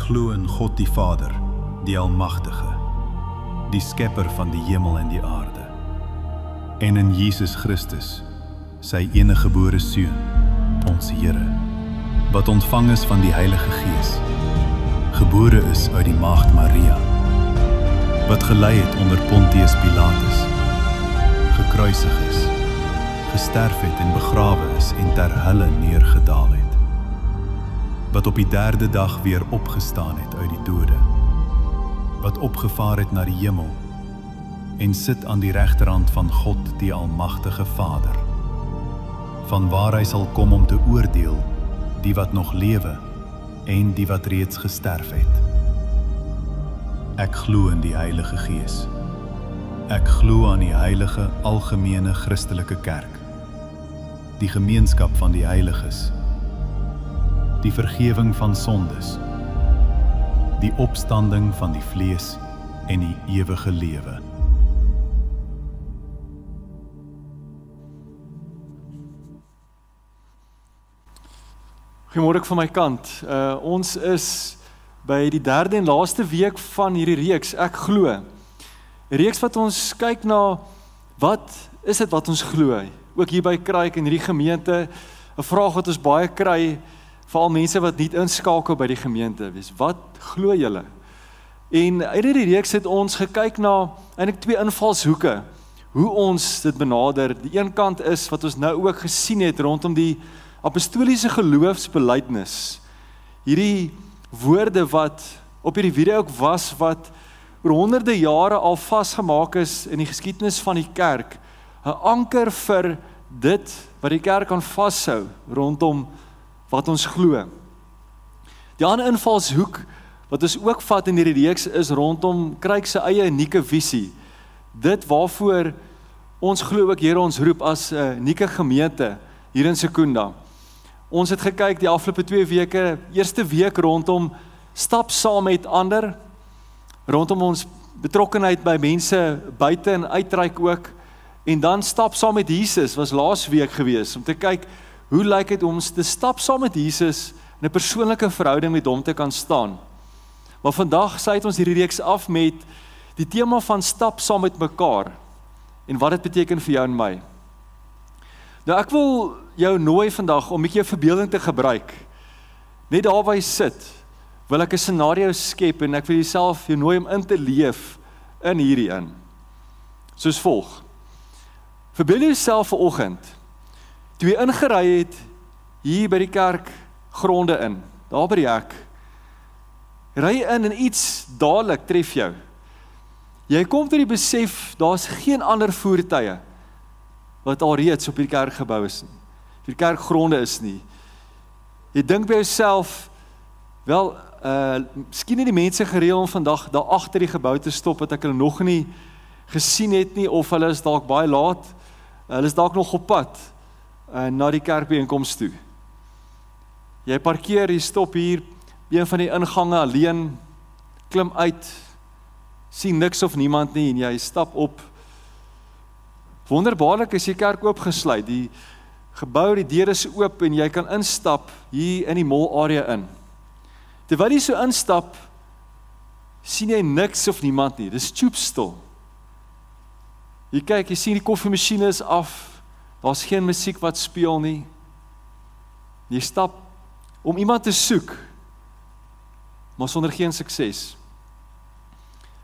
glo in God die Vader, die Almagtige, die Skepper van die hemel en die aarde, en in Jesus Christus, sy enige gebore Seun, ons Here, wat ontvang is van die Heilige Gees, gebore is uit die Maagd Maria, wat gelei het onder Pontius Pilatus, gekruisig is, gesterf het en begrawe is en ter helle neergedaal het, wat op die derde dag weer opgestaan het uit die dode, wat opgevaar het na die hemel en sit aan die regterhand van God die Almagtige Vader, van waar hy sal kom om te oordeel die wat nog lewe en die wat reeds gesterf het. Ek glo in die Heilige Gees. Ek glo aan die heilige algemene Christelike kerk, die gemeenskap van die heiliges, die vergewing van sondes, die opstanding van die vlees en die ewige lewe. Goeiemôre van my kant. Ons is by die derde en laaste week van hierdie reeks, Ek glo. 'n Reeks wat ons kyk na, wat is dit wat ons glo? Ook hier by Kraik in hierdie gemeente, 'n vraag wat ons baie kry, veral mense wat nie inskakel by die gemeente wees. Wat glo julle? En uit hierdie reeks het ons gekyk na eintlik twee invalshoeke, hoe ons dit benader. Die een kant is wat ons nou ook gesien het rondom die apostoliese geloofsbelydenis. Hierdie woorde wat op hierdie video ook was, wat oor honderde jare al vasgemaak is in die geskiedenis van die kerk. 'n Anker vir dit wat die kerk kan vashou rondom wat ons glo. Die ander invalshoek wat ons ook vat in hierdie reeks is rondom Kraik se eie unieke visie. Dit waarvoor ons glo ook Here ons roep as 'n unieke gemeente hier in Secunda. Ons het gekyk die afgelope 2 weke, eerste week rondom stap saam met ander, rondom ons betrokkenheid by mense buite en uitreik ook, en dan stap saam met Jesus, was laas week gewees, om te kyk, hoe lyk dit om te stap saam met Jesus, in 'n persoonlike verhouding met hom te kan staan. Maar vandag sluit ons hierdie reeks af met die tema van stap saam met mekaar, en wat dit beteken vir jou en my. Nou ek wil jou nooi vandag om 'n bietjie verbeelding te gebruik. Net daar waar jy sit, wil ek 'n scenario skep en ek wil jouself jou nooi om in te leef in hierdie in. Soos volg. Verbeel jouself vanoggend, toe jy ingery het hier by die kerk gronde in, daar by die hek, ry in en iets dadelik tref jou. Jy kom tot die besef, daar's geen ander voertuie wat al reeds op die kerkgebou is nie, die kerkgronde is nie. Jy dink by jouself, wel, miskien het die mense gereël om vandag daar agter die gebou te stop, wat ek hulle nog nie gesien het nie, of hulle is dalk baie laat, hulle is dalk nog op pad na die kerkbijeenkoms toe. Jy parkeer, jy stop hier, by een van die ingange alleen, klim uit, sien niks of niemand nie, en jy stap op. Wonderbaarlik is die kerk oopgesluit, die gebou, die deur is oop, en jy kan instap hier in die mall area in. Terwyl jy so instap, sien jy niks of niemand nie, dis stoepstil. Jy kyk, jy sien die koffiemasjiene is af, daar's geen musiek wat speel nie. Jy stap om iemand te soek, maar sonder geen sukses.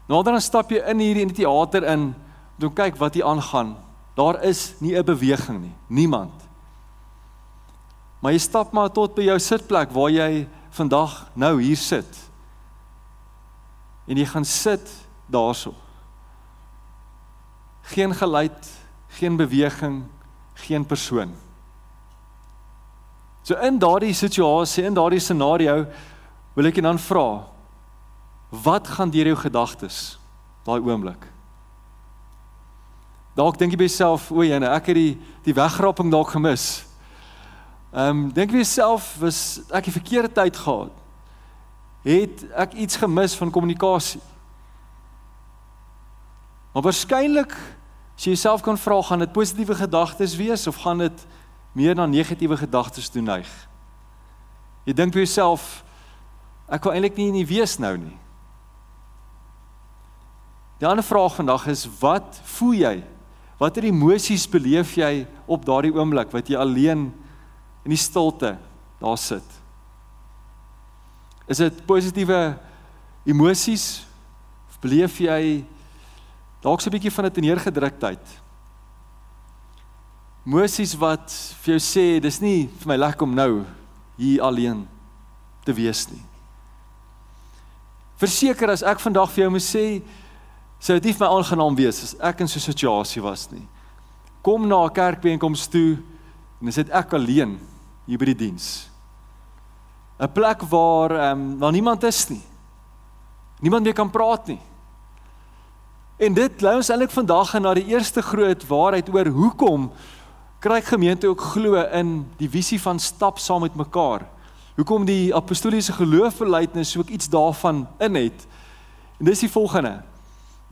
Nou dan stap jy in hier in die teater in, om kyk wat hier aangaan. Daar is nie 'n beweging nie, niemand. Maar jy stap maar tot by jou sitplek, waar jy vandag nou hier sit. En jy gaan sit daarso. Geen geluid, geen beweging, geen persoon. So in daardie situasie, in daardie scenario, wil ek jou dan vra, wat gaan deur jou gedagtes, daai oomblik? Dalk dink jy by jouself, o jene, ek het die wegraping dalk gemis. Dink by jouself, was ek die verkeerde tyd gehad? Het ek iets gemis van kommunikasie? Maar waarskynlik, as jy jouself kan vra, gaan dit positiewe gedagtes wees, of gaan dit meer na negatiewe gedagtes toe neig? Jy dink by jouself, ek wil eintlik nie wees nou nie. Die ander vraag vandag is, wat voel jy? Watter emosies beleef jy op daardie oomblik, wat jy alleen in die stilte daar sit? Is dit positiewe emosies? Of beleef jy dalk so 'n bietjie van 'n neergedruktheid? Emosies wat vir jou sê, dis nie vir my lekker om nou hier alleen te wees nie. Verseker, as ek vandag vir jou moet sê, sou dit nie vir my aangenaam wees as ek in so 'n situasie was nie. Kom na 'n kerkbijeenkoms toe en dan sit ek alleen hier by die diens. 'n plek waar niemand is nie. Niemand meer kan praat nie. En dit lei ons eintlik vandag na die eerste groot waarheid oor hoekom kry gemeente ook glo in die visie van stap saam met mekaar. Hoekom die apostoliese geloofbelijdenis ook iets daarvan in het. En dis die volgende,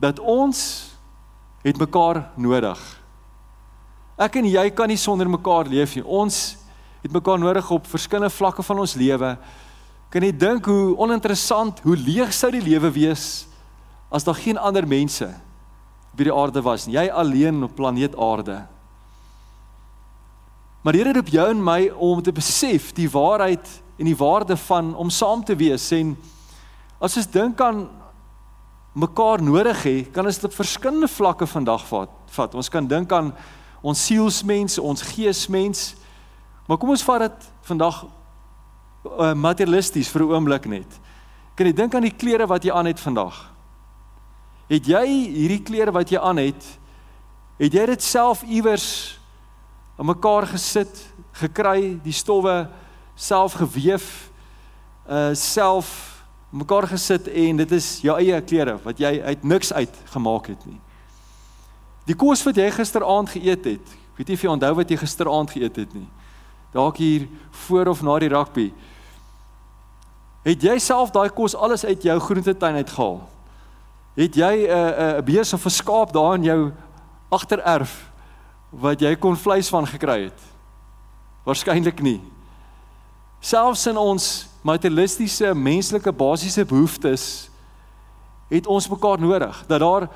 dat ons het mekaar nodig. Ek en jy kan nie sonder mekaar leef nie. Ons het mekaar nodig op verskillende vlakke van ons lewe. Kan jy dink hoe oninteressant, hoe leeg sou die lewe wees as daar geen ander mense by die aarde was nie. Jy alleen op planeet aarde. Maar die Here roep jou en my om te besef die waarheid en die waarde van om saam te wees. En as ons dink aan mekaar nodig hê, kan ons dit op verskillende vlakke vandag vat. Ons kan dink aan ons sielsmens, ons geesmens, maar kom ons vat dit vandag materialisties vir 'n oomblik net. Kan jy dink aan die klere wat jy aan het vandag? Het jy hierdie klere wat jy aan het jy dit self iewers aan mekaar gesit, gekry, die stowwe self geweef, self mekaar gesit en dit is jou eie klere wat jy uit niks uit gemaak het nie. Die kos wat jy gisteraand geëet het, ek weet nie of jy onthou wat jy gisteraand geëet het nie, dalk hier voor of na die rugby, het jy self daai kos alles uit jou groentetuin uitgehaal? Het jy 'n bees of 'n skaap daar in jou agtererf, wat jy kon vleis van gekry het? Waarskynlik nie. Selfs in ons materialistiese, menslike, basiese behoeftes, het ons mekaar nodig, dat daar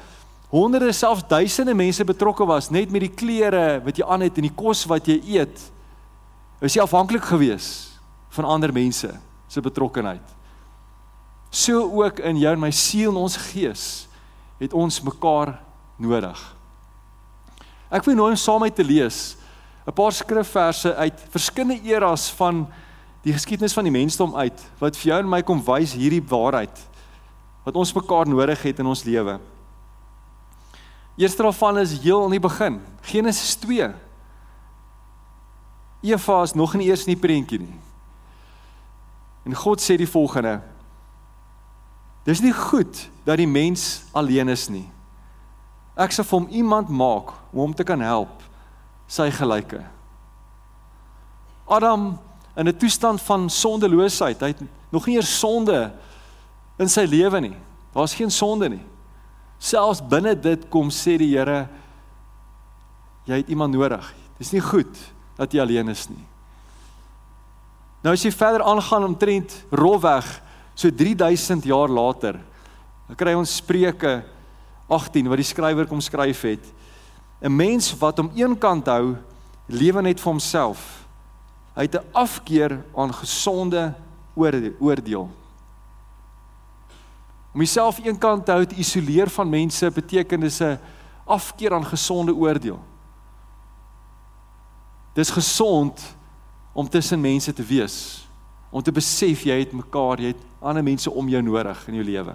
honderde, selfs duisende mense betrokke was, net met die klere wat jy aan het en die kos wat jy eet, is jy afhanklik gewees van ander mense se betrokkenheid. So ook in jou en my siel en ons gees, het ons mekaar nodig. Ek wil nou saam met te lees, 'n paar skrifverse uit verskillende eras van die geskiedenis van die mensdom uit, wat vir jou en my kom wys hierdie waarheid, wat ons mekaar nodig het in ons lewe. Eerste daarvan is heel in die begin, Genesis 2. Eva is nog nie eers in die prentjie nie. En God sê die volgende, dis nie goed dat die mens alleen is nie. Ek sal vir hom iemand maak om hom te kan help, sy gelyke. Adam in 'n toestand van sondeloosheid, hy het nog nie eers sonde in sy lewe nie. Daar's geen sonde nie. Selfs binne dit kom sê die Here, jy het iemand nodig. Dis nie goed dat jy alleen is nie. Nou as jy verder aangaan omtrent rolweg, so 3000 jaar later, dan kry ons Spreuke 18, wat die skrywer kom skryf het. 'n Mens wat om een kant hou, lewe net vir homself. Hy het 'n afkeer aan gesonde oordeel. Om jouself een kant te hou, te isoleer van mense, beteken dis 'n afkeer aan gesonde oordeel. Dis gesond om tussen mense te wees, om te besef jy het mekaar, jy het ander mense om jou nodig in jou lewe.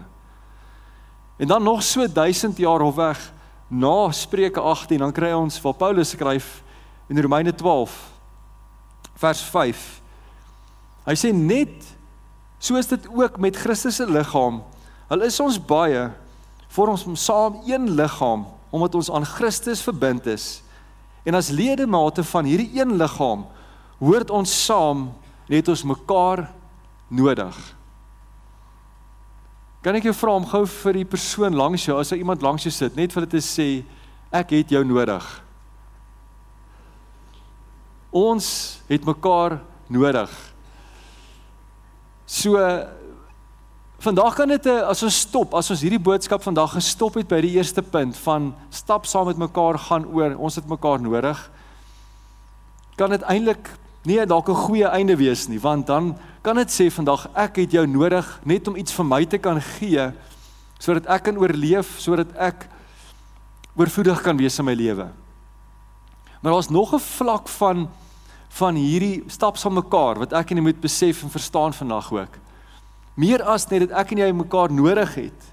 En dan nog so 1000 jaar of weg na Spreuke 18, dan kry ons waar Paulus skryf in Romeine 12 vers 5. Hy sê net soos dit ook met Christus se liggaam, al is ons baie, vorm ons saam een liggaam, omdat ons aan Christus verbind is. En as ledemate van hierdie een liggaam, hoort ons saam, en het ons mekaar nodig. Kan ek jou vra om gou vir die persoon langs jou, as daar iemand langs jou sit, net vir hulle te sê, ek het jou nodig. Ons het mekaar nodig. So, Vandag kan dit, as ons hierdie boodskap vandag gestop het by die eerste punt van stap saam met mekaar gaan oor, ons het mekaar nodig, kan dit eintlik nie dalk 'n goeie einde wees nie, want dan kan dit sê vandag, ek het jou nodig net om iets vir my te kan gee, sodat ek kan oorleef, sodat ek oorvloedig kan wees in my lewe. Maar daar's nog 'n vlak van hierdie stap saam mekaar, wat ek en jy moet besef en verstaan vandag ook. Meer as net dat ek en jy mekaar nodig het,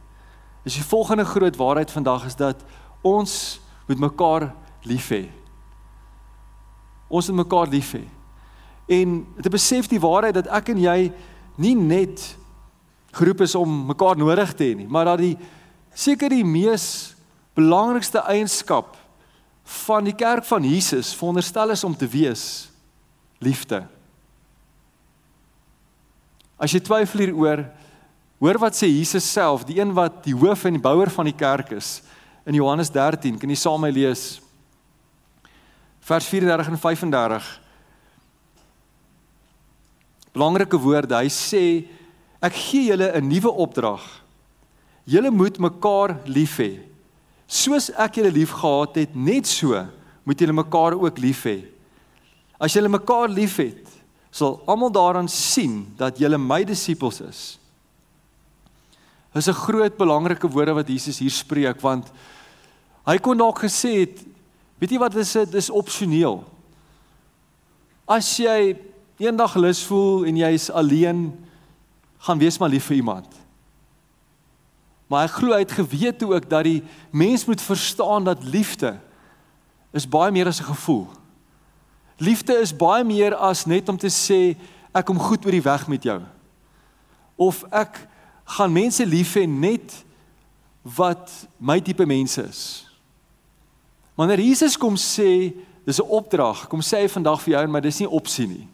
is die volgende groot waarheid vandag, is dat ons moet mekaar lief hê. Ons moet mekaar lief hê. En te besef die waarheid dat ek en jy nie net geroep is om mekaar nodig te hê nie, maar dat seker die mees belangrikste eienskap van die kerk van Jesus veronderstel is om te wees liefde. As jy twyfel hieroor, hoor wat sê Jesus self, die een wat die hoof en die bouer van die kerk is, in Johannes 13, kan jy saam met my lees, vers 34 en 35, belangrike woorde, hy sê, ek gee julle 'n nuwe opdrag, julle moet mekaar lief hê, soos ek julle lief gehad het, net so moet julle mekaar ook lief hê. As julle mekaar lief het, sal almal daaraan sien dat julle my disippels is. Dit is 'n groot belangrike woorde wat Jesus hier spreek, want hy kon dalk gesê het, weet jy wat, dit is opsioneel. As jy eendag lus voel en jy is alleen, gaan wees maar lief vir iemand. Maar hy glo, hy het geweet ook dat die mens moet verstaan dat liefde is baie meer as 'n gevoel. Liefde is baie meer as net om te sê, ek kom goed oor die weg met jou. Of ek gaan mense lief hê net wat my tipe mense is. Wanneer Jesus kom sê, dis 'n opdrag, kom sê hy vandag vir jou en my, dis nie opsie nie.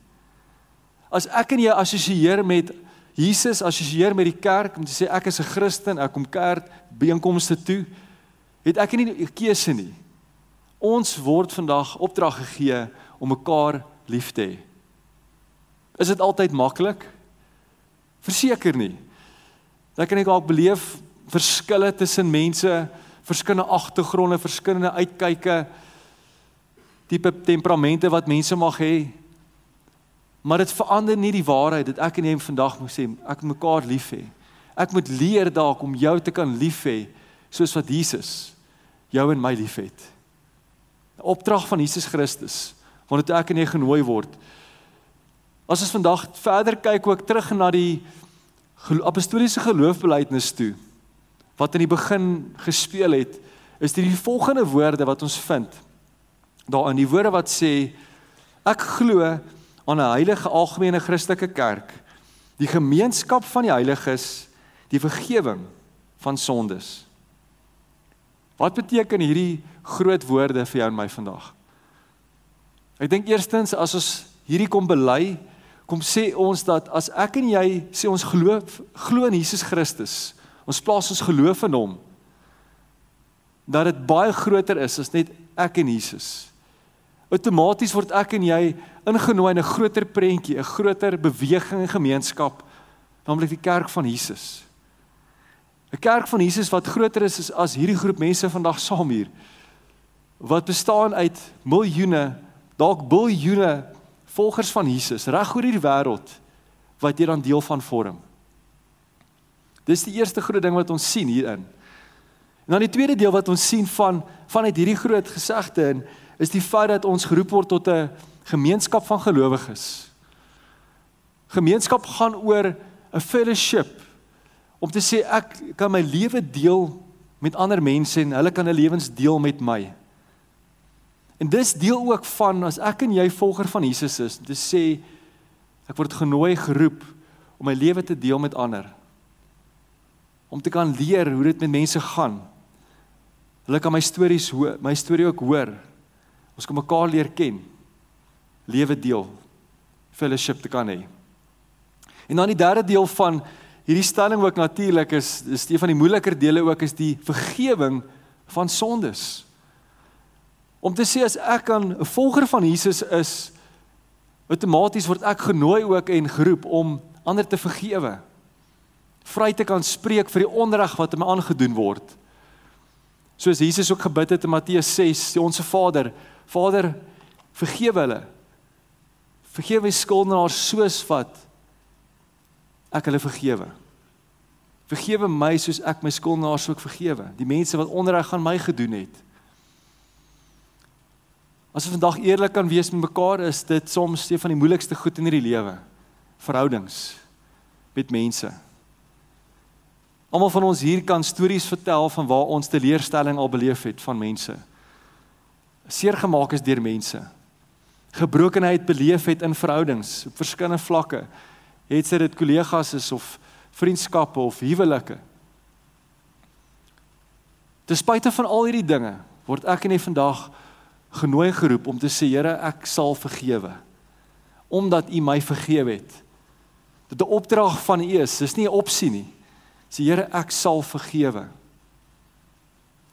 As ek en jy assosieer met Jesus, assosieer met die kerk, om te sê ek is 'n Christen, ek kom kerk, byeenkomste toe, het ek nie 'n keuse nie. Ons word vandag opdrag gegee om mekaar lief te hê. Is dit altyd maklik? Verseker nie. Dan kan ek ook beleef verskille tussen mense, verskillende agtergronde, verskillende uitkyke, tipe temperamente wat mense mag hê. Maar dit verander nie die waarheid dat ek en jy vandag moet sê, ek moet mekaar lief hê. Ek moet leer dalk om jou te kan lief hê, soos wat Jesus jou en my lief het. 'n Opdrag van Jesus Christus, want ek en jy genooi word. As ons vandag verder kyk, ook terug na die apostoliese geloofbelijdenis toe, wat in die begin gespeel het, is dit die volgende woorde wat ons vind. Daarin die woorde wat sê, ek glo aan 'n heilige algemene Christelike kerk, die gemeenskap van die heiliges, die vergewing van sondes. Wat beteken hierdie groot woorde vir jou en my vandag? Ek dink eerstens, as ons hierdie kom bely, kom sê ons dat as ek en jy sê ons glo in Jesus Christus, ons plaas ons geloof in hom, dat dit baie groter is as net ek en Jesus. Outomaties word ek en jy ingenooi in 'n groter prentjie, 'n groter beweging en gemeenskap, naamlik die kerk van Jesus. 'n Kerk van Jesus wat groter is as hierdie groep mense vandag saam hier, wat bestaan uit miljoene, dalk biljoene volgers van Jesus, reg oor hierdie wêreld, wat jy dan deel van vorm. Dis die eerste groot ding wat ons sien hierin. En dan die tweede deel wat ons sien vanuit hierdie groot gesegde, is die feit dat ons geroep word tot 'n gemeenskap van gelowiges. Gemeenskap gaan oor 'n fellowship, om te sê ek kan my lewe deel met ander mense en hulle kan 'n lewens deel met my. En dis deel ook van, as ek en jy volger van Jesus is, te sê, ek word genooi, geroep, om my lewe te deel met ander. Om te kan leer hoe dit met mense gaan. Hulle kan my storie ook hoor. Ons kan mekaar leer ken. Lewe deel. Fellowship te kan hê. En dan die derde deel van hierdie stelling ook natuurlik is een van die moeiliker dele ook, is die vergewing van sondes. Om te sê, as ek 'n volger van Jesus is, outomaties word ek genooi ook en geroep om ander te vergewe. vry te kan spreek vir die onreg wat my aangedoen word. Soos Jesus ook gebid het in Matteus 6, die Onse Vader, Vader, vergewe hulle. Vergewe my skuldenaars soos wat ek hulle vergewe. Vergewe my soos ek my skuldenaars ook vergewe. Die mense wat onreg aan my gedoen het. As ons vandag eerlik kan wees met mekaar, is dit soms een van die moeilikste goed in hierdie lewe. Verhoudings met mense. Almal van ons hier kan stories vertel van waar ons teleurstelling al beleef het van mense. Seer gemaak is deur mense. Gebrokenheid beleef het in verhoudings, op verskillende vlakke. Het sy dit kollegas is of vriendskappe of huwelike. Ten spyte van al hierdie dinge, word ek en jy vandag genooi geroep om te sê, Here, ek sal vergewe. Omdat U my vergewe het. Dit 'n opdrag van U is, dis nie 'n opsie nie. Sê, Here, ek sal vergewe.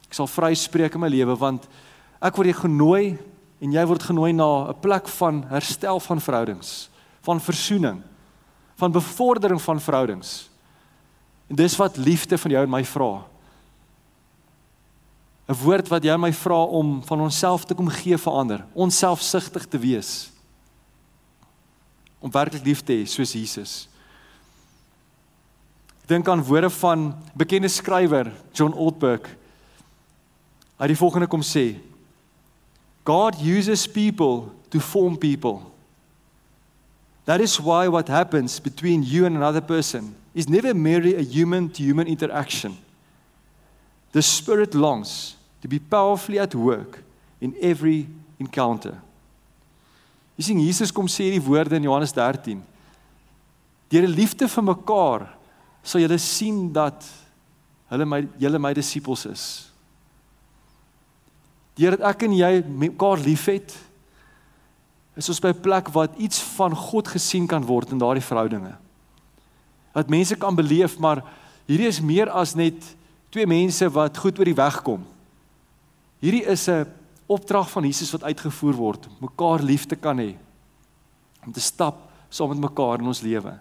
Ek sal vryspreek in my lewe, want ek word genooi, en jy word genooi na 'n plek van herstel van verhoudings, van versoening, van bevordering van verhoudings. En dis wat liefde van jou en my vra. 'n woord wat jy en my vra om van onsself te kom gee vir ander, onselfsugtig te wees, om werklik lief te hê, soos Jesus. Ek dink aan woorde van bekende skrywer, John Ortberg. Hy het die volgende kom sê, God uses people to form people. That is why what happens between you and another person is never merely a human-to-human interaction. The Spirit longs to be powerfully at work in every encounter. Jy sien, Jesus kom sê die woorde in Johannes 13. Deur die liefde vir mekaar sal julle sien dat julle my disippels is. Deur dat ek en jy mekaar liefhet, is ons by 'n plek wat iets van God gesien kan word in daardie verhoudinge. Dat mense kan beleef, maar hierdie is meer as net twee mense wat goed oor die weg kom. Hierdie is 'n opdrag van Jesus wat uitgevoer word, om mekaar lief te kan hê, om te stap saam met mekaar in ons lewe.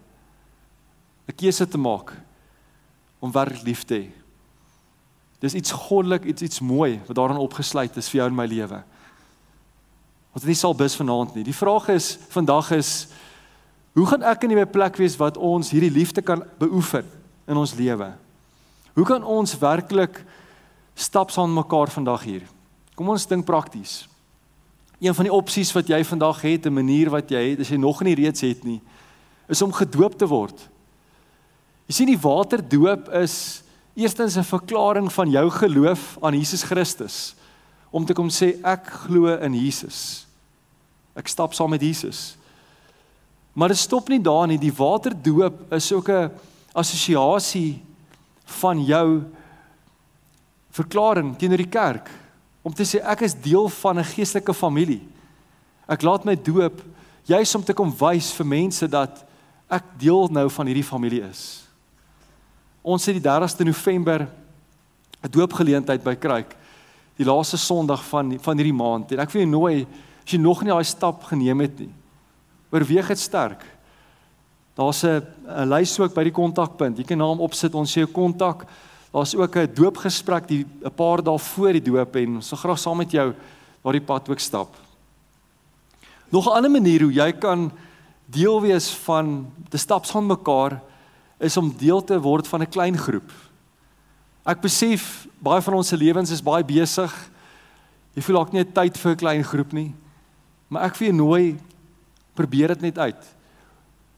'n Keuse te maak om werklik lief te hê. Dis iets goddelik, iets mooi wat daarin opgesluit is vir jou en my lewe. Wat nie sal bus vanaand nie. Die vraag is vandag is, hoe gaan ek in die plek wees wat ons hierdie liefde kan beoefen in ons lewe? Hoe kan ons werklik stap saam met mekaar vandag hier? Kom ons dink prakties. Een van die opsies wat jy vandag het, 'n manier wat jy het, as jy nog nie reeds het nie, is om gedoop te word. Jy sien, die waterdoop is eerstens 'n verklaring van jou geloof aan Jesus Christus, om te kom sê, ek glo in Jesus. Ek stap saam met Jesus. Maar dit stop nie daar nie, die waterdoop is ook 'n assosiasie van jou verklaring teenoor die kerk, om te sê, ek is deel van 'n geestelike familie. Ek laat my doop, juis om te kom wys vir mense dat ek deel nou van hierdie familie is. Ons het die 30ste November 'n doopgeleentheid by Kruik, die laaste Sondag van hierdie maand, en ek wil jou nooi, as jy nog nie daai stap geneem het nie, oorweeg dit sterk. Daar's 'n lys ook by die kontakpunt, jy kan naam opsit, ons sê jou kontak, daar's ook 'n doopgesprek 'n paar dae voor die doop, en ons sal graag saam met jou daardie pad ook stap. Nog 'n ander manier hoe jy kan deel wees van te stap saam met mekaar, is om deel te word van 'n klein groep. Ek besef, baie van ons se lewens is baie besig, jy voel ook nie tyd vir 'n klein groep nie, maar ek wil jou nooi, probeer dit net uit.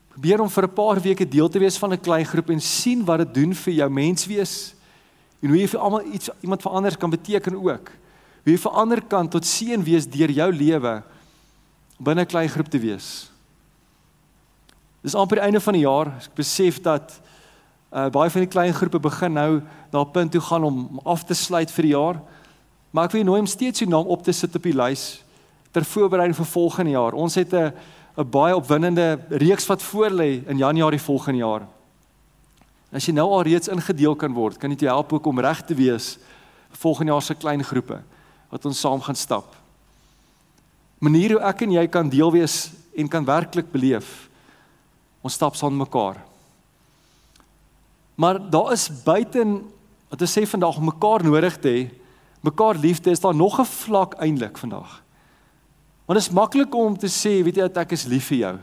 Probeer om vir 'n paar weke deel te wees van 'n klein groep, en sien wat dit doen vir jou menswees, en hoe jy vir almal iemand vir anders kan beteken ook. Hoe jy vir ander kan tot seën wees deur jou lewe, om binne 'n klein groep te wees. Dis amper die einde van die jaar, ek besef dat baie van die klein groepe begin nou na 'n punt toe gaan om af te sluit vir die jaar, maar ek wil jou nooi om steeds jou naam op te sit op die lys, ter voorbereiding vir volgende jaar. Ons het 'n baie opwindende reeks wat voorlê in Januarie volgende jaar. As jy nou al reeds ingedeel kan word, kan dit jou help ook om reg te wees vir volgende jaar se klein groepe, wat ons saam gaan stap. Manier hoe ek en jy kan deel wees en kan werklik beleef, ons stap saam met mekaar. Maar daar is buiten, wat ons sê vandag, om mekaar nodig te hê, mekaar liefde, is daar nog 'n vlak eintlik vandag. Want dit is maklik om te sê, weet jy dat ek is lief vir jou.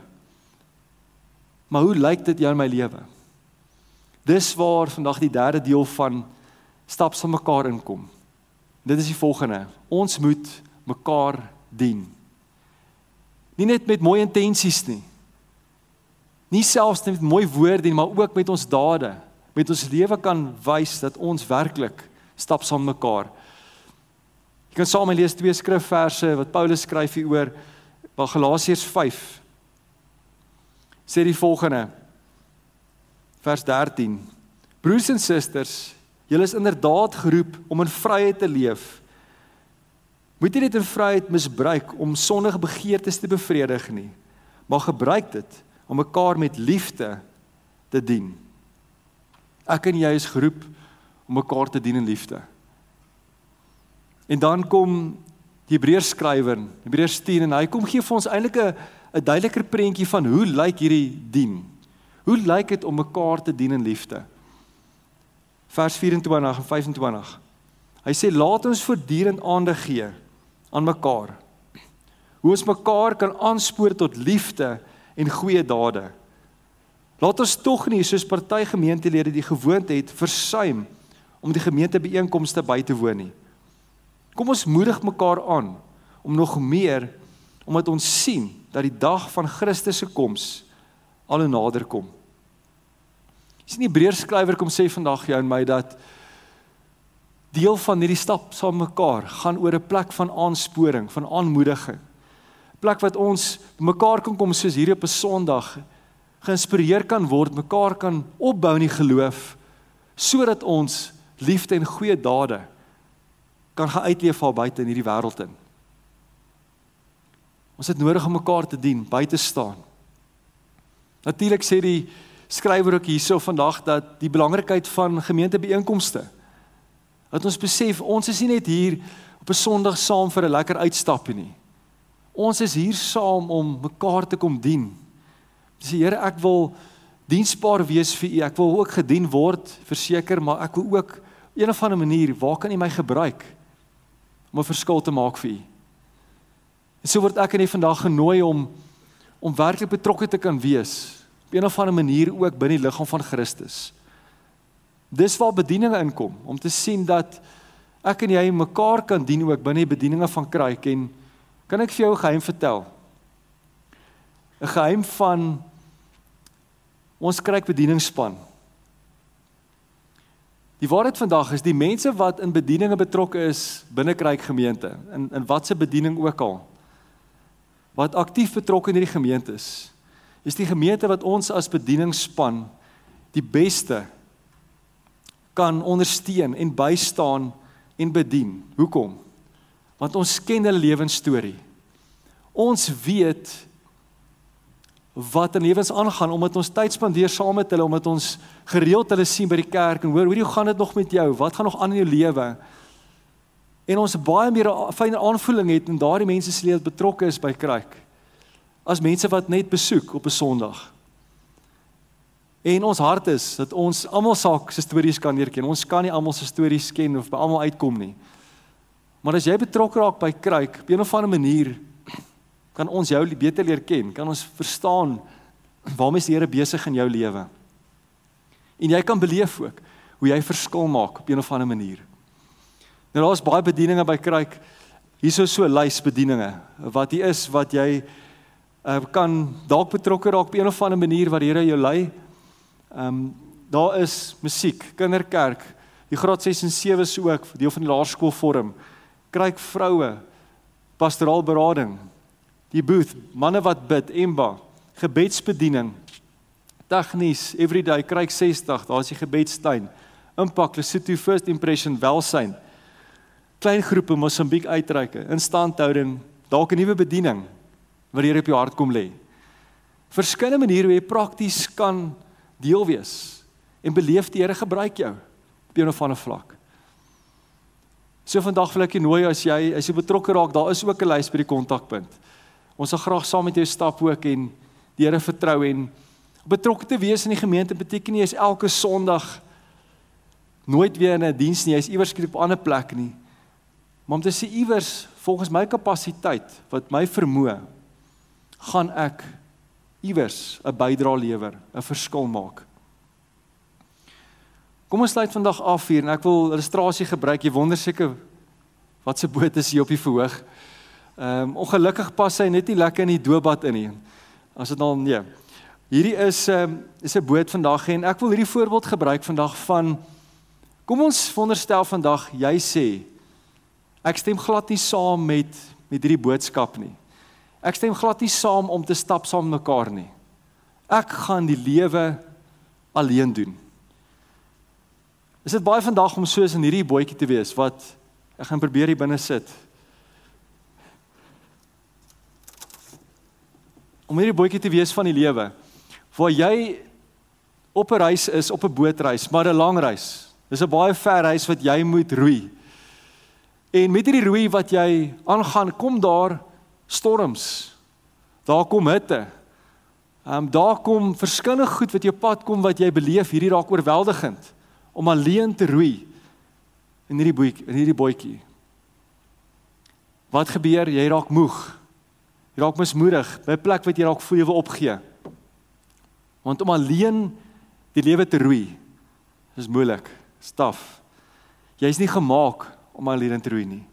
Maar hoe lyk dit jou in my lewe? Dis waar vandag die derde deel van stap saam mekaar inkom. Dit is die volgende: ons moet mekaar dien. Nie net met mooi intensies nie. Nie selfs met mooi woorde nie, maar ook met ons dade. Met ons lewe kan wys dat ons werklik stap saam mekaar. Jy kan saam lees 2 skrifverse wat Paulus skryf hieroor, by Galasiërs 5. Sê die volgende, vers 13. Broers en susters, julle is inderdaad geroep om in vryheid te leef. Moet nie dit in vryheid misbruik om sondige begeertes te bevredig nie, maar gebruik dit om mekaar met liefde te dien. Ek en jy is geroep om mekaar te dien in liefde. En dan kom die Hebreërs skrywer, Hebreërs 10, en hy kom gee vir ons eintlik 'n duideliker prentjie van hoe lyk hierdie dien. Hoe lyk dit om mekaar te dien in liefde? Vers 24 en 25. Hy sê, laat ons voortdurend aandag gee aan mekaar. Hoe ons mekaar kan aanspoor tot liefde en goeie dade. Laat ons tog nie, soos party gemeentelede die gewoonte het, versuim om die gemeentebyeenkomste by te woon nie. Kom ons moedig mekaar aan om nog meer, omdat ons sien dat die dag van Christus se koms al hoe nader kom. Die Hebreërs skrywer kom sê vandag jou en my dat deel van hierdie stap saam mekaar gaan oor 'n plek van aansporing, van aanmoediging. 'n Plek wat ons mekaar kan kom soos hier op 'n Sondag, geïnspireer kan word, mekaar kan opbou in die geloof, sodat ons liefde en goeie dade kan gaan uitleef al buite in hierdie wêreld in. Ons het nodig om mekaar te dien, by te staan. Natuurlik sê die skrywer ook hierso vandag dat die belangrikheid van gemeentebyeenkomste, dat ons besef, ons is nie net hier op 'n Sondag saam vir 'n lekker uitstappie nie. Ons is hier saam om mekaar te kom dien. Dis Here, ek wil diensbaar wees vir U, ek wil ook gedien word, verseker, maar ek wil ook op 'n of ander manier, waar kan U my gebruik om 'n verskil te maak vir U? En so word ek en jy vandag genooi om werklik betrokke te kan wees, op 'n of ander manier ook binne die liggaam van Christus. Dis waar bedieninge inkom, om te sien dat ek en jy mekaar kan dien ook binne die bedieninge van Kruik. En kan ek vir jou 'n geheim vertel? 'n Geheim van ons Kruik bedieningsspan. Die waarheid vandag is, die mense wat in bedieninge betrokke is binne Kruik gemeente, in watse bediening ook al, wat aktief betrokke in hierdie gemeente is die gemeente wat ons as bedieningsspan die beste kan ondersteun en bystaan en bedien. Hoekom? Want ons ken hulle lewensstorie. Ons weet wat in lewens aangaan, omdat ons tyd spandeer saam met hulle, omdat ons gereeld hulle sien by die kerk, en hoor, hoe gaan dit nog met jou? Wat gaan nog aan in jou lewe? En ons baie meer 'n fynere aanvoeling het, en daardie mense se lewe betrokke is by Kruik, as mense wat net besoek op 'n Sondag. En ons hart is, dat ons almal se stories kan leer. Ons kan nie almal se stories ken, of by almal uitkom nie. Maar as jy betrokke raak by Kruik, op 'n of ander manier, kan ons jou beter leer ken, kan ons verstaan, waarmee is die Here besig in jou lewe. En jy kan beleef ook, hoe jy verskil maak, op 'n of ander manier. Nou, daar is baie bedieninge by Kruik, hier so 'n lys bedieninge, wat hier is, wat jy kan dalk betrokke raak, op 'n of ander manier, waar die Here jou lei. Daar is musiek, kinderkerk, die graad 6 en 7 ook, deel van die laerskoolvorm, Kruik vroue, pastoraal berading, die booth, manne wat bid, Emba, gebedsbediening, tegnies, everyday, Kruik 60, daar is die gebedstuin, Impact, Lesotho, First Impression, welsyn, klein groepe, Mosambiek uitreike, instandhouding, dalk 'n nuwe bediening, wat hier op jou hart kom lê. Verskillende maniere hoe jy prakties kan deel wees, en beleef die Here gebruik jou, op 'n of ander vlak. So vandag wil ek jou nooi, as jy betrokke raak, daar is ook 'n lys by die kontakpunt. Ons sal graag saam met jou stap ook, en die Here vertrou, en Betrokke te wees in die gemeente beteken nie, jy is elke Sondag nooit weer in 'n diens nie, jy is iewers op 'n ander plek nie. Maar om te sê iewers, volgens my kapasiteit, wat my vermoë, gaan ek iewers 'n bydrae lewer, 'n verskil maak. Kom ons sluit vandag af hier, en ek wil illustrasie gebruik, jy wonder seker, wat se boot is hier op die verhoog. Ongelukkig pas hy net nie lekker in die doopbad in nie. As dit al, nee. Hierdie is 'n boot vandag, en ek wil hierdie voorbeeld gebruik vandag van, kom ons veronderstel vandag, jy sê, ek stem glad nie saam met hierdie boodskap nie. Ek stem glad nie saam om te stap saam met mekaar nie. Ek gaan die lewe alleen doen. Is dit baie vandag om soos in hierdie bootjie te wees, wat ek gaan probeer hier binne sit. Om hierdie bootjie te wees van die lewe, waar jy op 'n reis is, op 'n bootreis, maar 'n lang reis. Dis 'n baie ver reis wat jy moet roei. En met hierdie roei wat jy aangaan, kom daar storms. Daar kom hitte. Daar kom verskillende goed wat jou pad kom, wat jy beleef, hierdie raak oorweldigend, om alleen te roei in hierdie bootjie. Wat gebeur? Jy raak moeg. Jy raak mismoedig, by 'n plek wat jy raak voel jy wil opgee. Want om alleen die lewe te roei, is moeilik, staf. Jy is nie gemaak om alleen te roei nie.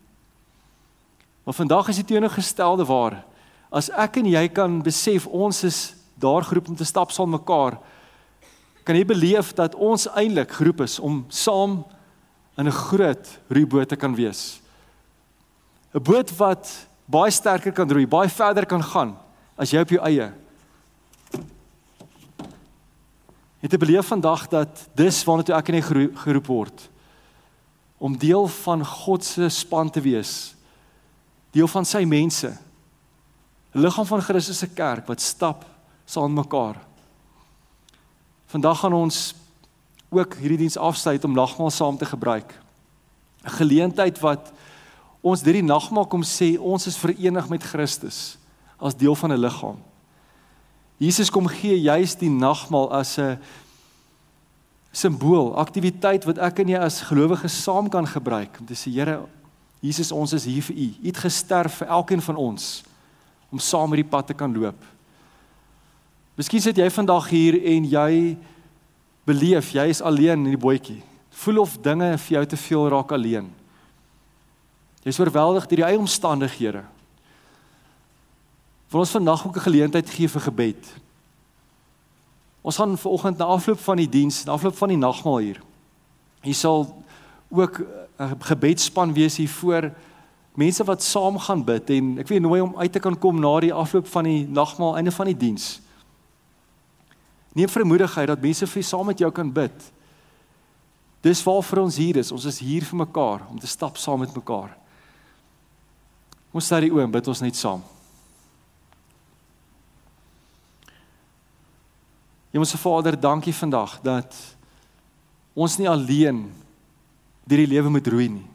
Maar vandag is die teenoorgestelde waar. As ek en jy kan besef, ons is daar geroep om te stap saam mekaar, kan jy beleef dat ons eintlik geroep is om saam in 'n groot roeiboot te kan wees. 'n Boot wat baie sterker kan roei, baie verder kan gaan, as jy op jou eie. Het te beleef vandag dat dis waarna toe ek en jy geroep word, om deel van God se span te wees, deel van sy mense, 'n liggaam van Christus se kerk, wat stap saam met mekaar. Vandag gaan ons ook hierdie diens afsluit om nagmaal saam te gebruik. 'n Geleentheid wat ons deur die nagmaal kom sê, ons is verenig met Christus, as deel van 'n liggaam. Jesus kom gee juist die nagmaal as 'n simbool, aktiwiteit wat ek en jy as gelowiges saam kan gebruik, om te sê, Here, Jesus, ons is hier vir U. U het gesterf vir elkeen van ons, om saam hierdie pad te kan loop. Miskien sit jy vandag hier en jy beleef, jy is alleen in die bootjie. Voel of dinge vir jou te veel raak alleen. Jy is oorweldig deur die eie omstandighede. Wil ons vandag ook 'n geleentheid gee vir gebed. Ons gaan vanoggend na afloop van die diens, na afloop van die nagmaal hier sal ook 'n gebedsspan wees hier voor, mense wat saam gaan bid, en ek wil nooi om uit te kan kom na die afloop van die nagmaal, einde van die diens. Neem vrymoedigheid dat mense vir saam met jou kan bid. Dis waarvoor ons hier is hier vir mekaar, om te stap saam met mekaar. Ons sluit die oë en bid ons net saam. Hemelse Vader, dankie vandag dat ons nie alleen deur die lewe moet roei nie.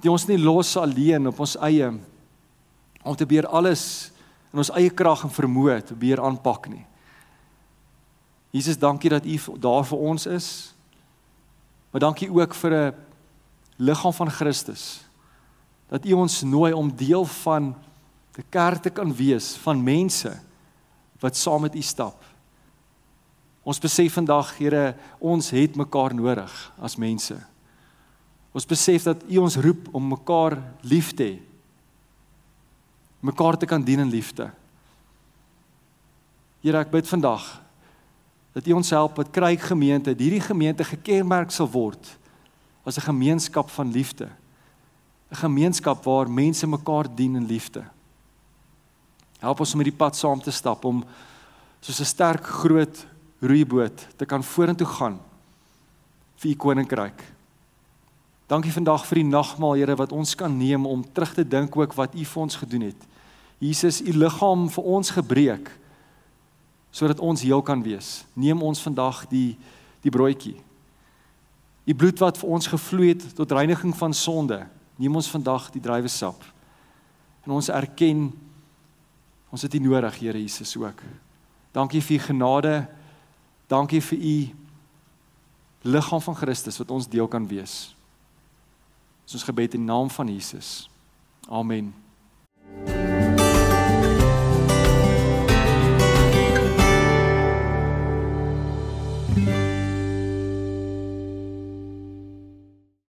Die ons nie los alleen op ons eie, om te beheer alles in ons eie krag en vermoë te beheer aanpak nie. Jesus, dankie dat U daar vir ons is, maar dankie ook vir 'n liggaam van Christus, dat U ons nooi om deel van die kerk te kan wees, van mense wat saam met U stap. Ons besef vandag, Here, ons het mekaar nodig as mense. Ons besef dat U ons roep om mekaar lief te hê, mekaar te kan dien in liefde. Here, ek bid vandag dat U ons help dat Kruik gemeente, hierdie gemeente gekenmerk sal word as 'n gemeenskap van liefde. 'n Gemeenskap waar mense mekaar dien in liefde. Help ons om hierdie pad saam te stap, om soos 'n sterk groot roeiboot te kan vorentoe gaan vir U koninkryk. Dankie vandag vir die nagmaal, Here, wat ons kan neem om terug te dink ook wat U vir ons gedoen het. Jesus, U liggaam vir ons gebreek, sodat ons heel kan wees. Neem ons vandag die broodjie. U bloed wat vir ons gevloei het tot reiniging van sonde. Neem ons vandag die druiwesap. En ons erken, ons het U nodig, Here Jesus ook. Dankie vir u genade. Dankie vir u liggaam van Christus wat ons deel kan wees. Dis ons gebed in die naam van Jesus. Amen.